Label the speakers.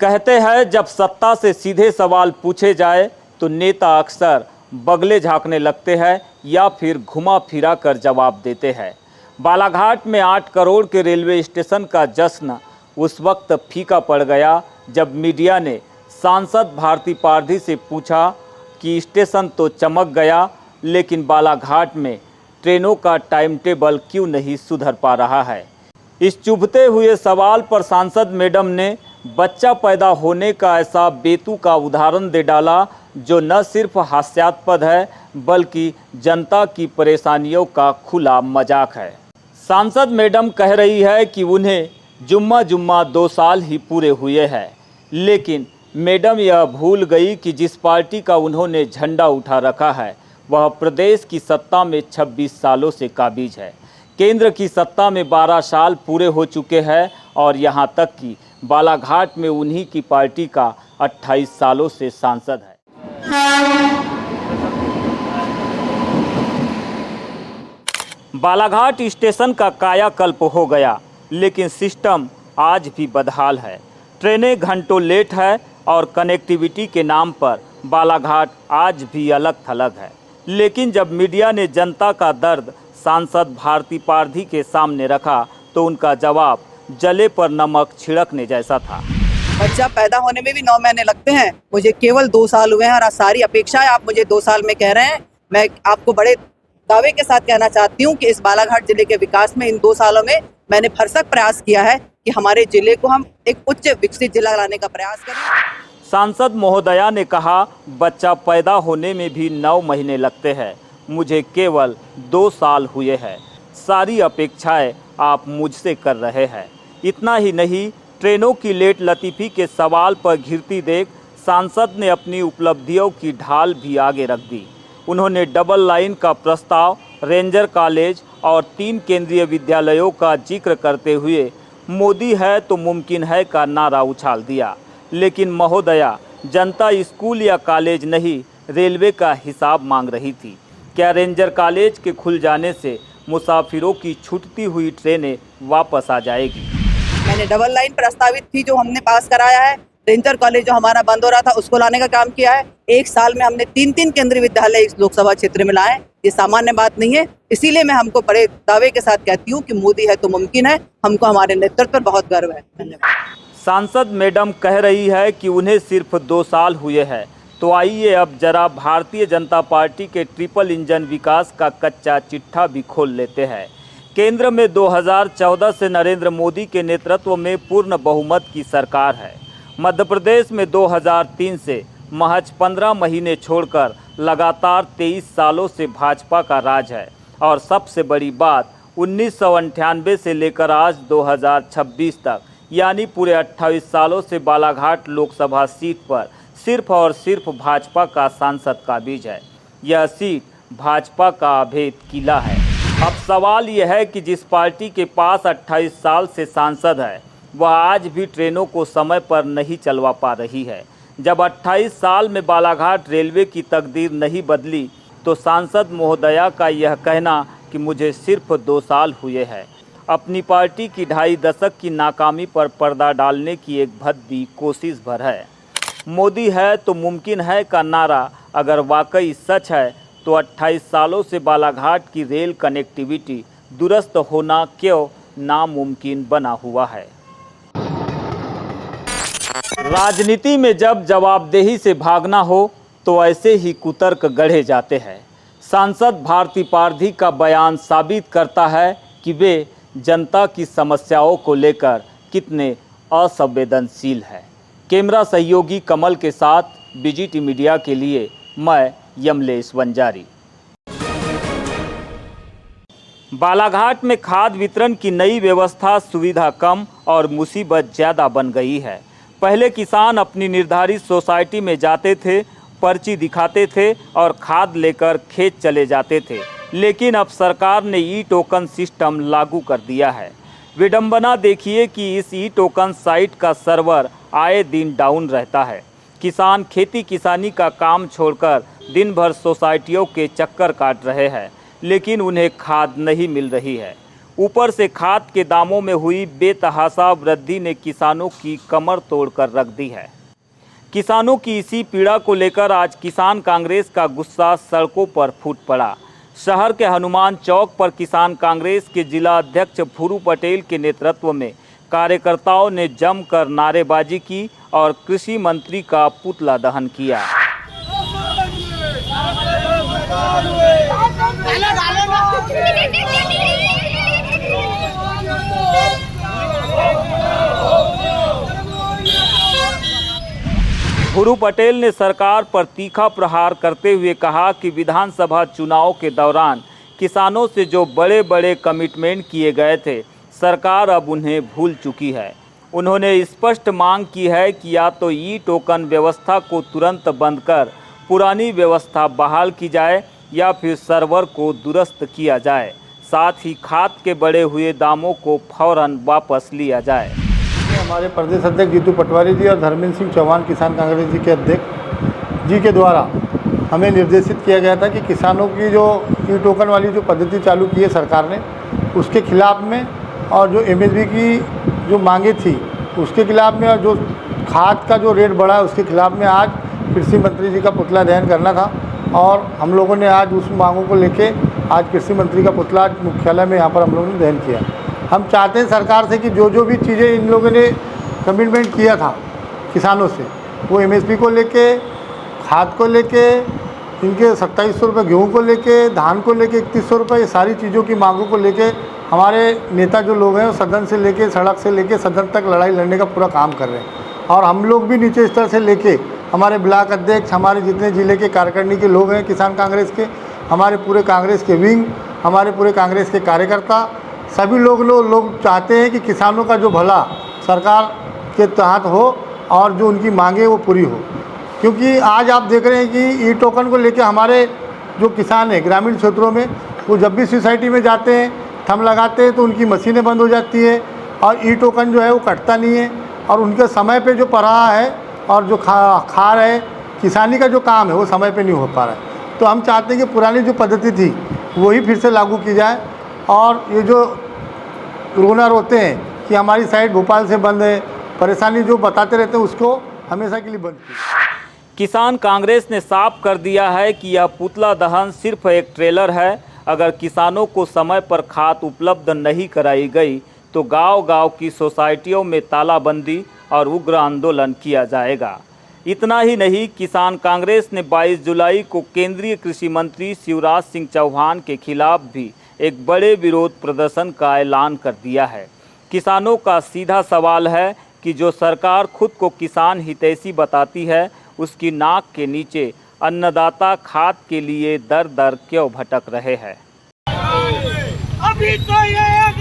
Speaker 1: कहते हैं जब सत्ता से सीधे सवाल पूछे जाए तो नेता अक्सर बगले झांकने लगते हैं या फिर घुमा फिरा कर जवाब देते हैं। बालाघाट में 8 करोड़ के रेलवे स्टेशन का जश्न उस वक्त फीका पड़ गया जब मीडिया ने सांसद भारती पारधी से पूछा कि स्टेशन तो चमक गया, लेकिन बालाघाट में ट्रेनों का टाइम टेबल क्यों नहीं सुधर पा रहा है। इस चुभते हुए सवाल पर सांसद मैडम ने बच्चा पैदा होने का ऐसा बेतुका उदाहरण दे डाला जो न सिर्फ हास्यास्पद है बल्कि जनता की परेशानियों का खुला मजाक है। सांसद मैडम कह रही है कि उन्हें जुम्मा 2 साल ही पूरे हुए हैं, लेकिन मैडम यह भूल गई कि जिस पार्टी का उन्होंने झंडा उठा रखा है वह प्रदेश की सत्ता में 26 सालों से काबिज है। केंद्र की सत्ता में 12 साल पूरे हो चुके हैं और यहाँ तक कि बालाघाट में उन्हीं की पार्टी का 28 सालों से सांसद है। बालाघाट स्टेशन का कायाकल्प हो गया, लेकिन सिस्टम आज भी बदहाल है। ट्रेनें घंटों लेट है और कनेक्टिविटी के नाम पर बालाघाट आज भी अलग थलग है। लेकिन जब मीडिया ने जनता का दर्द सांसद भारती पारधी के सामने रखा तो उनका जवाब जले पर नमक छिड़कने जैसा था।
Speaker 2: बच्चा पैदा होने में भी 9 महीने लगते हैं, मुझे केवल 2 साल हुए हैं और सारी अपेक्षाएं आप मुझे 2 साल में कह रहे हैं। मैं आपको बड़े दावे के साथ कहना चाहती हूं कि इस बालाघाट जिले के विकास में इन 2 सालों में मैंने भरसक प्रयास किया है कि हमारे जिले को हम एक उच्च विकसित जिला लाने का प्रयास करें।
Speaker 1: सांसद महोदया ने कहा, बच्चा पैदा होने में भी 9 महीने लगते हैं, मुझे केवल 2 साल हुए हैं, सारी अपेक्षाएं आप मुझसे कर रहे हैं। इतना ही नहीं, ट्रेनों की लेट लतीफ़ी के सवाल पर घिरती देख सांसद ने अपनी उपलब्धियों की ढाल भी आगे रख दी। उन्होंने डबल लाइन का प्रस्ताव, रेंजर कॉलेज और 3 केंद्रीय विद्यालयों का जिक्र करते हुए मोदी है तो मुमकिन है का नारा उछाल दिया। लेकिन महोदया, जनता स्कूल या कॉलेज नहीं, रेलवे का हिसाब मांग रही थी। क्या रेंजर कॉलेज के खुल जाने से मुसाफिरों की छूटती हुई ट्रेनें वापस आ जाएगी?
Speaker 2: मैंने डबल लाइन प्रस्तावित थी जो हमने पास कराया है। रेंजर कॉलेज जो हमारा बंद हो रहा था उसको लाने का काम किया है। 1 साल में हमने 3 केंद्रीय विद्यालय इस लोकसभा क्षेत्र में लाए। ये सामान्य बात नहीं है, इसीलिए मैं हमको बड़े दावे के साथ कहती हूँ कि मोदी है तो मुमकिन है। हमको हमारे नेतृत्व पर बहुत गर्व है। धन्यवाद।
Speaker 1: सांसद मैडम कह रही है कि उन्हें सिर्फ 2 साल हुए हैं, तो आइए अब जरा भारतीय जनता पार्टी के ट्रिपल इंजन विकास का कच्चा चिट्ठा भी खोल लेते हैं। केंद्र में 2014 से नरेंद्र मोदी के नेतृत्व में पूर्ण बहुमत की सरकार है। मध्य प्रदेश में 2003 से महज 15 महीने छोड़कर लगातार 23 सालों से भाजपा का राज है। और सबसे बड़ी बात, 1998 से लेकर आज 2026 तक यानी पूरे 28 सालों से बालाघाट लोकसभा सीट पर सिर्फ और सिर्फ भाजपा का सांसद काबिज है। यह सीट भाजपा का अभेद किला है। अब सवाल यह है कि जिस पार्टी के पास 28 साल से सांसद है वह आज भी ट्रेनों को समय पर नहीं चलवा पा रही है। जब 28 साल में बालाघाट रेलवे की तकदीर नहीं बदली तो सांसद महोदया का यह कहना कि मुझे सिर्फ 2 साल हुए हैं अपनी पार्टी की 2.5 दशक की नाकामी पर पर्दा डालने की एक भद्दी कोशिश भर है। मोदी है तो मुमकिन है का नारा अगर वाकई सच है तो 28 सालों से बालाघाट की रेल कनेक्टिविटी दुरुस्त होना क्यों नामुमकिन बना हुआ है। राजनीति में जब जवाबदेही से भागना हो तो ऐसे ही कुतर्क गढ़े जाते हैं। सांसद भारती पारधी का बयान साबित करता है कि वे जनता की समस्याओं को लेकर कितने असंवेदनशील है। कैमरा सहयोगी कमल के साथ बीजीटी मीडिया के लिए मैं यमलेश वंजारी। बालाघाट में खाद वितरण की नई व्यवस्था सुविधा कम और मुसीबत ज़्यादा बन गई है। पहले किसान अपनी निर्धारित सोसाइटी में जाते थे, पर्ची दिखाते थे और खाद लेकर खेत चले जाते थे, लेकिन अब सरकार ने ई टोकन सिस्टम लागू कर दिया है। विडंबना देखिए कि इस ई टोकन साइट का सर्वर आए दिन डाउन रहता है। किसान खेती किसानी का काम छोड़कर दिन भर सोसाइटियों के चक्कर काट रहे हैं, लेकिन उन्हें खाद नहीं मिल रही है। ऊपर से खाद के दामों में हुई बेतहाशा वृद्धि ने किसानों की कमर तोड़कर रख दी है। किसानों की इसी पीड़ा को लेकर आज किसान कांग्रेस का गुस्सा सड़कों पर फूट पड़ा। शहर के हनुमान चौक पर किसान कांग्रेस के जिला अध्यक्ष भूरू पटेल के नेतृत्व में कार्यकर्ताओं ने जमकर नारेबाजी की और कृषि मंत्री का पुतला दहन किया। भूरू पटेल ने सरकार पर तीखा प्रहार करते हुए कहा कि विधानसभा चुनाव के दौरान किसानों से जो बड़े बड़े कमिटमेंट किए गए थे, सरकार अब उन्हें भूल चुकी है। उन्होंने स्पष्ट मांग की है कि या तो ई टोकन व्यवस्था को तुरंत बंद कर पुरानी व्यवस्था बहाल की जाए या फिर सर्वर को दुरुस्त किया जाए। साथ ही खाद के बढ़े हुए दामों को फौरन वापस लिया जाए।
Speaker 3: हमारे प्रदेश अध्यक्ष जीतू पटवारी जी और धर्मेंद्र सिंह चौहान किसान कांग्रेस जी के अध्यक्ष जी के द्वारा हमें निर्देशित किया गया था कि किसानों की जो ई टोकन वाली जो पद्धति चालू की है सरकार ने, उसके खिलाफ में और जो एमएसपी की जो मांगे थी उसके खिलाफ में और जो खाद का जो रेट बढ़ा है उसके खिलाफ में आज कृषि मंत्री जी का पुतला दहन करना था। और हम लोगों ने आज उस मांगों को लेके आज कृषि मंत्री का पुतला मुख्यालय में यहाँ पर हम लोगों ने दहन किया। हम चाहते हैं सरकार से कि जो जो भी चीज़ें इन लोगों ने कमिटमेंट किया था किसानों से, वो एमएसपी को लेके, खाद को लेके, इनके 2700 रुपये गेहूँ को लेके, धान को लेके 3100 रुपये, ये सारी चीज़ों की मांगों को लेके हमारे नेता जो लोग हैं वो सदन से लेके, सड़क से लेके सदन तक लड़ाई लड़ने का पूरा काम कर रहे हैं। और हम लोग भी नीचे स्तर से लेके हमारे ब्लॉक अध्यक्ष, हमारे जितने ज़िले के कार्यकारिणी के लोग हैं किसान कांग्रेस के, हमारे पूरे कांग्रेस के विंग, हमारे पूरे कांग्रेस के कार्यकर्ता, सभी लोग चाहते हैं कि किसानों का जो भला सरकार के तहत हो और जो उनकी मांगे वो पूरी हो। क्योंकि आज आप देख रहे हैं कि ई टोकन को लेकर हमारे जो किसान हैं ग्रामीण क्षेत्रों में, वो जब भी सोसाइटी में जाते हैं, थंब लगाते हैं तो उनकी मशीनें बंद हो जाती है और ई टोकन जो है वो कटता नहीं है और उनके समय पे जो पड़ रहा है और जो खा रहे किसानी का जो काम है वो समय पे नहीं हो पा रहा है। तो हम चाहते हैं कि पुरानी जो पद्धति थी वही फिर से लागू की जाए। और ये जो रोना रोते हैं कि हमारी साइड भोपाल से बंद है, परेशानी जो बताते रहते हैं उसको हमेशा के लिए बंद कीजिए।
Speaker 1: किसान कांग्रेस ने साफ कर दिया है कि यह पुतला दहन सिर्फ एक ट्रेलर है। अगर किसानों को समय पर खाद उपलब्ध नहीं कराई गई तो गांव-गांव की सोसाइटियों में तालाबंदी और उग्र आंदोलन किया जाएगा। इतना ही नहीं, किसान कांग्रेस ने 22 जुलाई को केंद्रीय कृषि मंत्री शिवराज सिंह चौहान के खिलाफ भी एक बड़े विरोध प्रदर्शन का ऐलान कर दिया है। किसानों का सीधा सवाल है कि जो सरकार खुद को किसान हितैषी बताती है, उसकी नाक के नीचे अन्नदाता खाद के लिए दर दर क्यों भटक रहे हैं।
Speaker 4: अभी तो ये